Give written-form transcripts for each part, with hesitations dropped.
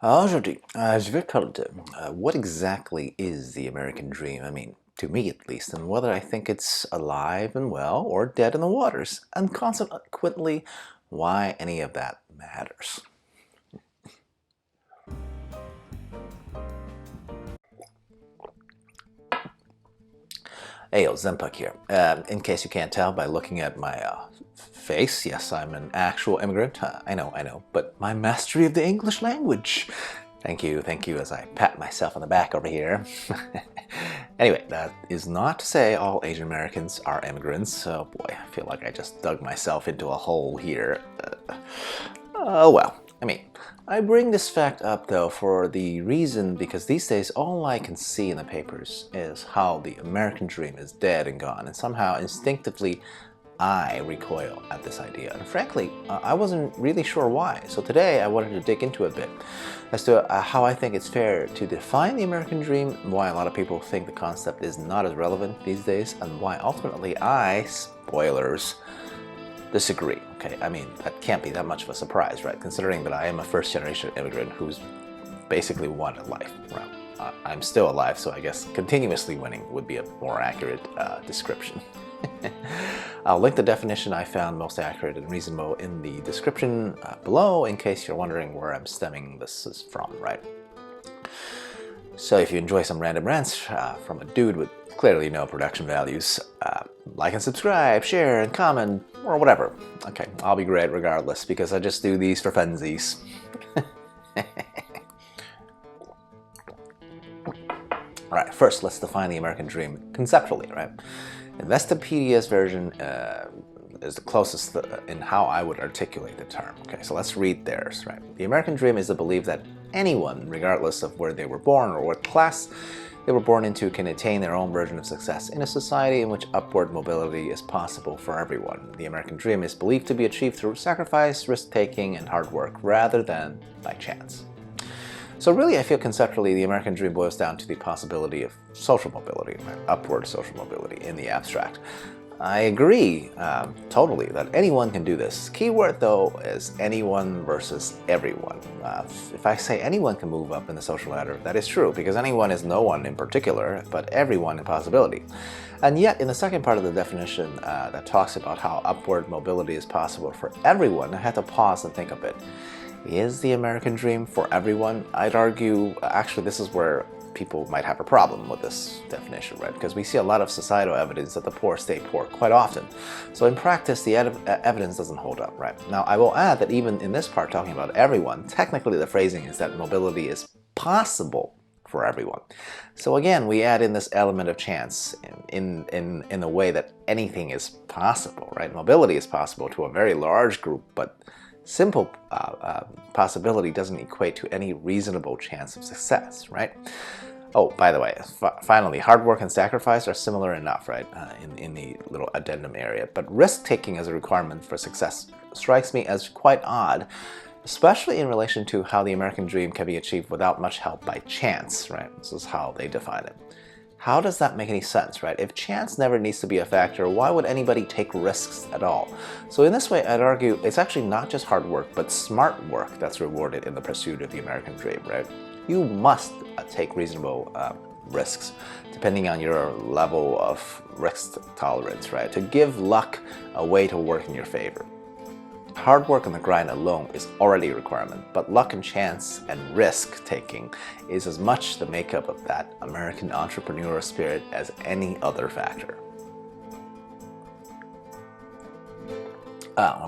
Aujourd'hui, je vais parler de what exactly is the American dream? I mean, to me at least, and whether I think it's alive and well or dead in the waters, and consequently, why any of that matters. Hey, XenPuck here. In case you can't tell by looking at my face, yes, I'm an actual immigrant. I know, but my mastery of the English language. Thank you, as I pat myself on the back over here. Anyway, that is not to say all Asian Americans are immigrants. Oh boy, I feel like I just dug myself into a hole here. Oh well, I bring this fact up though for the reason because these days all I can see in the papers is how the American dream is dead and gone, and somehow instinctively I recoil at this idea. And frankly, I wasn't really sure why. So today I wanted to dig into a bit as to how I think it's fair to define the American dream, why a lot of people think the concept is not as relevant these days, and why ultimately I, spoilers, disagree. Okay, I mean, that can't be that much of a surprise, right? Considering that I am a first-generation immigrant who's basically won at life. Right? I'm still alive, so I guess continuously winning would be a more accurate description. I'll link the definition I found most accurate and reasonable in the description below in case you're wondering where I'm stemming this is from, right? So if you enjoy some random rants from a dude with clearly no production values, like and subscribe, share, and comment, or whatever. Okay, I'll be great regardless because I just do these for funsies. Alright, first let's define the American dream conceptually, right? Investopedia's version is the closest in how I would articulate the term. Okay, so let's read theirs, right? The American dream is the belief that anyone, regardless of where they were born or what class they were born into, can attain their own version of success in a society in which upward mobility is possible for everyone. The American dream is believed to be achieved through sacrifice, risk-taking, and hard work, rather than by chance. So really, I feel conceptually the American dream boils down to the possibility of social mobility, right? Upward social mobility in the abstract. I agree totally that anyone can do this. Keyword though is anyone versus everyone. If I say anyone can move up in the social ladder, that is true because anyone is no one in particular, but everyone in possibility. And yet in the second part of the definition that talks about how upward mobility is possible for everyone, I had to pause and think a bit. Is the American dream for everyone? I'd argue, actually, this is where people might have a problem with this definition, right? Because we see a lot of societal evidence that the poor stay poor quite often. So in practice, the evidence doesn't hold up, right? Now, I will add that even in this part talking about everyone, technically the phrasing is that mobility is possible for everyone. So again, we add in this element of chance in the way that anything is possible, right? Mobility is possible to a very large group, but simple possibility doesn't equate to any reasonable chance of success, right? Oh, by the way, finally, hard work and sacrifice are similar enough, right, in the little addendum area. But risk-taking as a requirement for success strikes me as quite odd, especially in relation to how the American dream can be achieved without much help by chance, right? This is how they define it. How does that make any sense, right? If chance never needs to be a factor, why would anybody take risks at all? So in this way, I'd argue it's actually not just hard work, but smart work that's rewarded in the pursuit of the American dream, right? You must take reasonable risks, depending on your level of risk tolerance, right? To give luck a way to work in your favor. Hard work and the grind alone is already a requirement, but luck and chance and risk-taking is as much the makeup of that American entrepreneurial spirit as any other factor.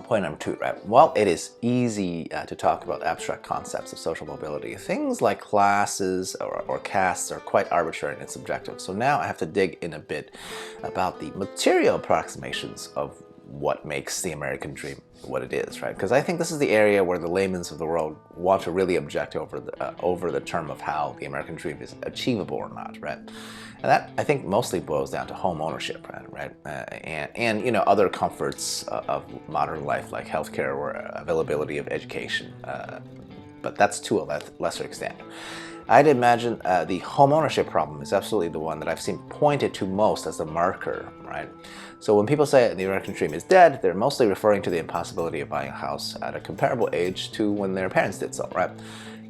Point number two, right? While it is easy to talk about abstract concepts of social mobility, things like classes or castes are quite arbitrary and subjective. So now I have to dig in a bit about the material approximations of what makes the American dream what it is, right? Because I think this is the area where the laymen of the world want to really object over the term of how the American dream is achievable or not, right? And that, I think, mostly boils down to home ownership, right? And you know, other comforts of modern life like healthcare or availability of education, but that's to a lesser extent. I'd imagine the home ownership problem is absolutely the one that I've seen pointed to most as a marker, right? So when people say the American dream is dead, they're mostly referring to the impossibility of buying a house at a comparable age to when their parents did so, right?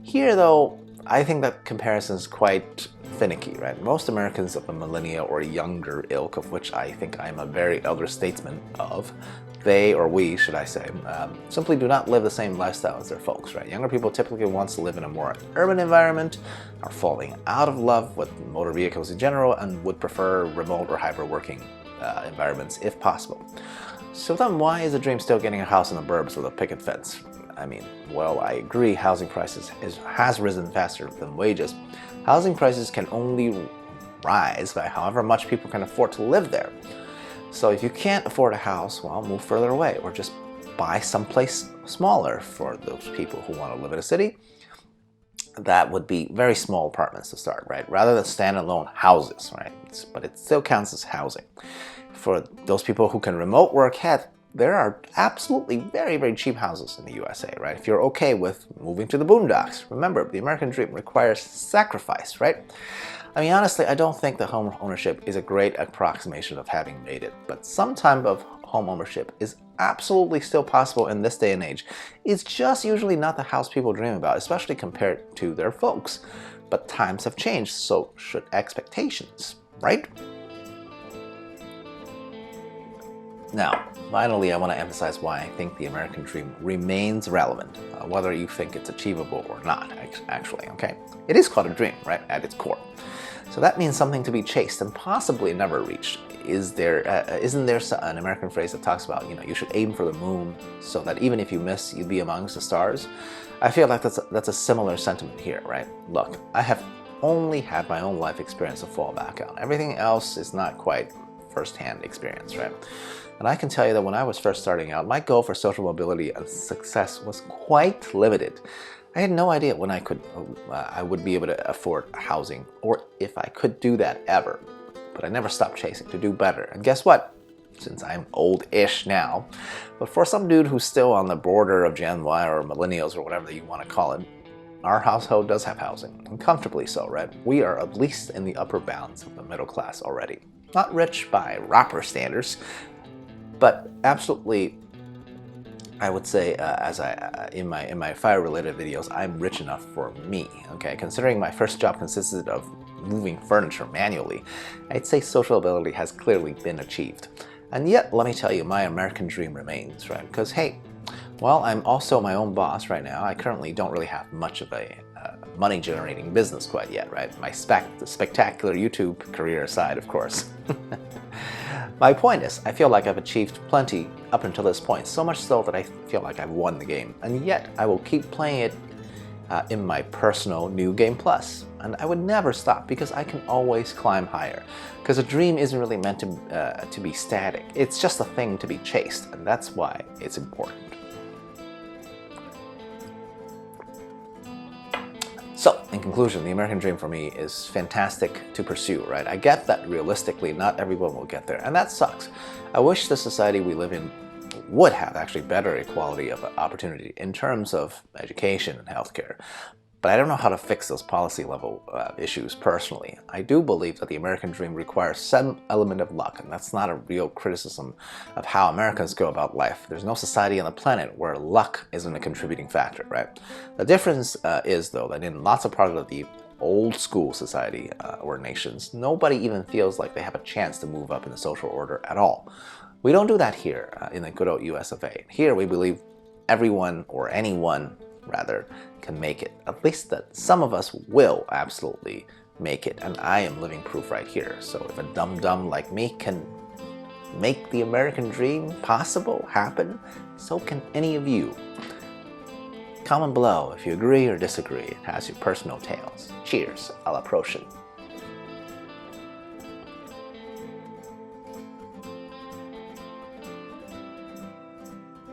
Here, though, I think that comparison is quite finicky, right? Most Americans of the millennial or younger ilk, of which I think I'm a very elder statesman of, they, or we, should I say, simply do not live the same lifestyle as their folks, right? Younger people typically want to live in a more urban environment, are falling out of love with motor vehicles in general, and would prefer remote or hybrid working environments if possible. So then why is the dream still getting a house in the burbs with a picket fence? I mean, well, I agree housing prices has risen faster than wages. Housing prices can only rise by however much people can afford to live there. So if you can't afford a house, well, move further away or just buy someplace smaller for those people who want to live in a city. That would be very small apartments to start, right? Rather than standalone houses, right? But it still counts as housing. For those people who can remote work, there are absolutely very, very cheap houses in the USA, right? If you're okay with moving to the boondocks. Remember, the American dream requires sacrifice, right? I mean, honestly, I don't think that home ownership is a great approximation of having made it, but some type of home ownership is absolutely still possible in this day and age. It's just usually not the house people dream about, especially compared to their folks. But times have changed, so should expectations, right? Now, finally, I want to emphasize why I think the American dream remains relevant, whether you think it's achievable or not, actually, okay? It is called a dream, right, at its core. So that means something to be chased and possibly never reached. Isn't there an American phrase that talks about, you should aim for the moon so that even if you miss, you'd be amongst the stars? I feel like that's a similar sentiment here, right? Look, I have only had my own life experience to fall back on. Everything else is not quite first-hand experience, right? And I can tell you that when I was first starting out, my goal for social mobility and success was quite limited. I had no idea when I would be able to afford housing, or if I could do that ever. But I never stopped chasing to do better. And guess what? Since I'm old-ish now, but for some dude who's still on the border of Gen Y or millennials or whatever you want to call it, our household does have housing, and comfortably so, right? We are at least in the upper bounds of the middle class already. Not rich by rapper standards, but absolutely, I would say, in my fire-related videos, I'm rich enough for me. Okay, considering my first job consisted of moving furniture manually, I'd say social ability has clearly been achieved. And yet, let me tell you, my American dream remains, right? Because hey, well, I'm also my own boss right now. I currently don't really have much of a money-generating business quite yet, right? My spectacular YouTube career aside, of course. My point is, I feel like I've achieved plenty up until this point, so much so that I feel like I've won the game, and yet I will keep playing it in my personal New Game Plus. And I would never stop because I can always climb higher. Because a dream isn't really meant to be static. It's just a thing to be chased, and that's why it's important. So, in conclusion, the American dream for me is fantastic to pursue, right? I get that realistically not everyone will get there, and that sucks. I wish the society we live in would have actually better equality of opportunity in terms of education and healthcare. But I don't know how to fix those policy level issues personally. I do believe that the American dream requires some element of luck, and that's not a real criticism of how Americans go about life. There's no society on the planet where luck isn't a contributing factor, right? The difference is, though, that in lots of parts of the old school society or nations, nobody even feels like they have a chance to move up in the social order at all. We don't do that here in the good old US of A. Here we believe everyone, or anyone rather, can make it. At least that some of us will absolutely make it, and I am living proof right here. So if a dum-dum like me can make the American dream possible, happen, so can any of you. Comment below if you agree or disagree. It has your personal tales. Cheers, à la prochaine.